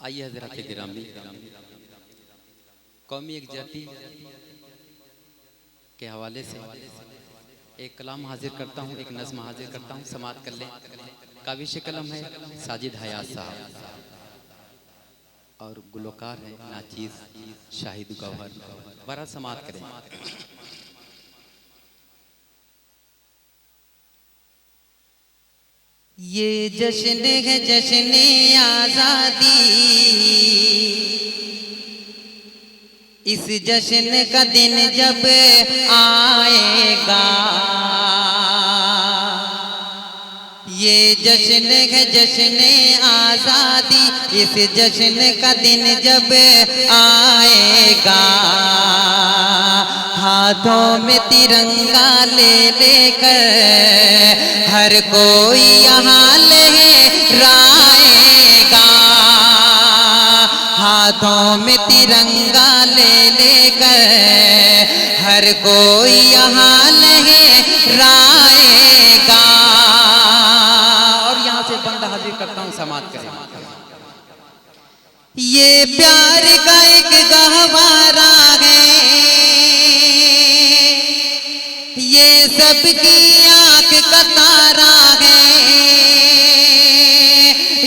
आइए हज़रात गिरामी, कौमी यकजहती के हवाले से एक कलाम हाजिर करता हूँ, एक नज़्म हाजिर करता हूँ, समात कर लें। काविश कलम है साजिद हयात साहब और गुलकार है नाचीज़ शाहिद गौहर। बरा समात करें। ये जश्न है जश्न आज़ादी, इस जश्न का दिन जब आएगा, ये जश्न है जश्न आज़ादी, इस जश्न का दिन जब आएगा, हाथों में तिरंगा ले लेकर हर कोई यहाँ लहराएगा, हाथों में तिरंगा ले लेकर हर कोई यहाँ लहराएगा। और यहाँ से बंदा हाजिर करता हूँ, समात करें। ये प्यार का एक गहवारा है, ये सबकी आँख का तारा है,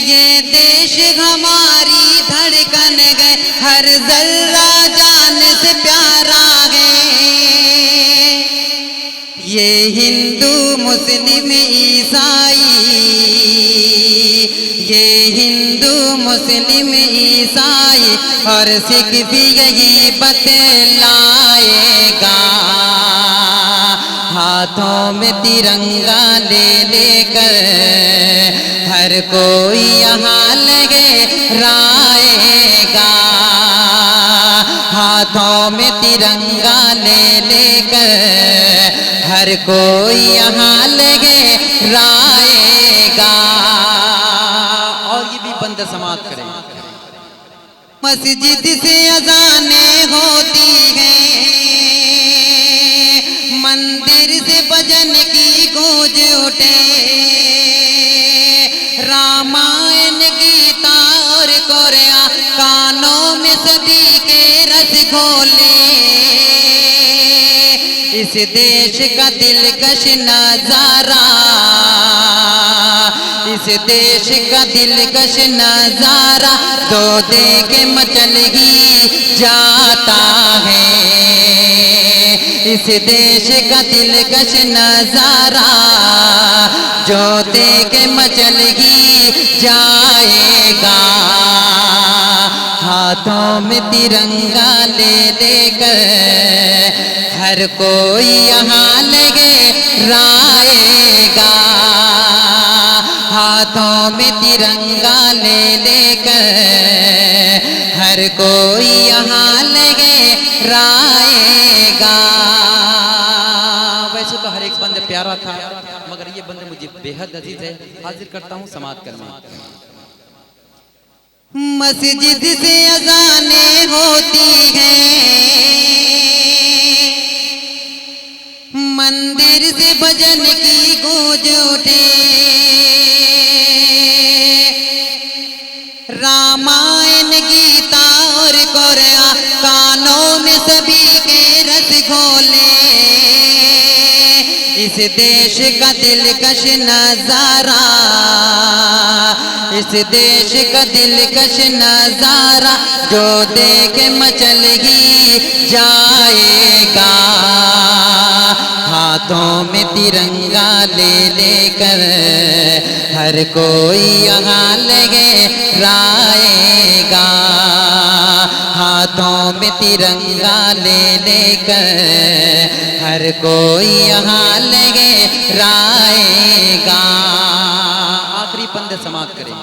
ये देश हमारी धड़कन है, हर जर्रा जान से प्यारा है, ये हिंदू मुस्लिम ईसाई, ये हिंदू मुस्लिम ईसाई और सिख भी यही बतलाएगा, हाथों में तिरंगा ले लेकर हर कोई यहाँ लहराएगा, हाथों में तिरंगा ले लेकर हर कोई यहाँ लहराएगा। और ये भी बंदा समात करें। मस्जिद से अज़ानें होती हैं, मंदिर से भजन की गूंज उठे, रामायण गीता और कुरान कानों में सभी के रस घोले, इस देश का दिलकश नजारा, इस देश का दिलकश नजारा तो देख मचल ही जाता है, इस देश का दिलकश नजारा जो देख मचल ही जाएगा, हाथों में तिरंगा ले लेकर हर कोई यहाँ लहराएगा, हाथों में तिरंगा ले लेकर हर कोई यहाँ लहराएगा। वैसे तो हर एक बंदे प्यारा था, मगर ये बंदे मुझे बेहद अजीज है। हाजिर करता हूँ, समात करने। मस्जिद से अज़ानें होती हैं, मंदिर से भजन की गूंज उठे, रामायण गीता और कुरान कानों में सभी के रस घोले, इस देश का दिलकश नजारा, इस देश का दिलकश नजारा जो देख मचल ही जाएगा, हाथों में तिरंगा ले लेकर हर कोई यहाँ लहराएगा, हाथों में तिरंगा ले लेकर हर कोई यहाँ लहराएगा। आखिरी बंदे समात करें।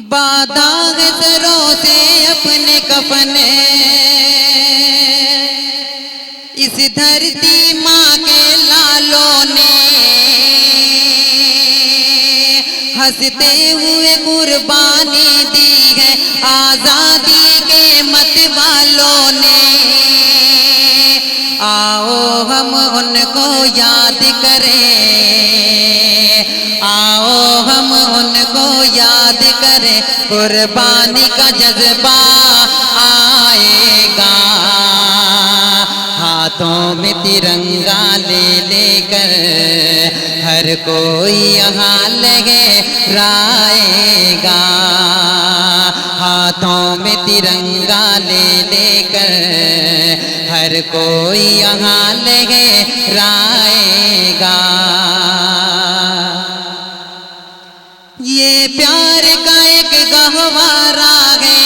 बादाग सरों से अपने कफन इस धरती माँ के लालों ने हंसते हुए कुर्बानी दी है, आजादी के मत वालों ने आओ हम उनको याद करें, आओ हम उनको याद करें, कुर्बानी का जज्बा आएगा। हाथों में तिरंगा ले लेकर हर कोई यहाँ लहराएगा। हाथों में तिरंगा ले लेकर हर कोई यहाँ लहराएगा। ये प्यार का एक गहवारा है,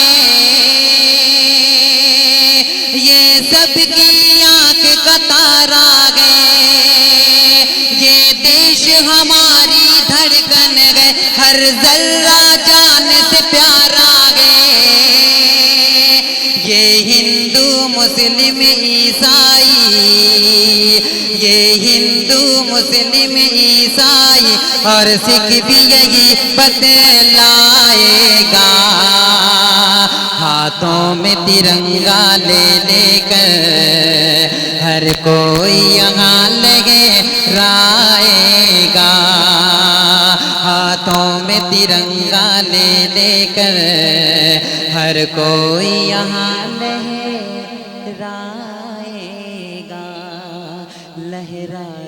ये सबकी आँख का तारा है, ये देश हमारी धड़कन है, हर जर्रा जान से प्यारा है। ये हिंदू मुस्लिम ईसाई, ये हिंदू मुस्लिम ईसाई और सिख भी यही बतलाएगा। हाथों में तिरंगा ले लेकर हर कोई यहाँ लहराएगा। हाथों में तिरंगा ले लेकर हर कोई यहाँ लहराएगा, लहराएगा।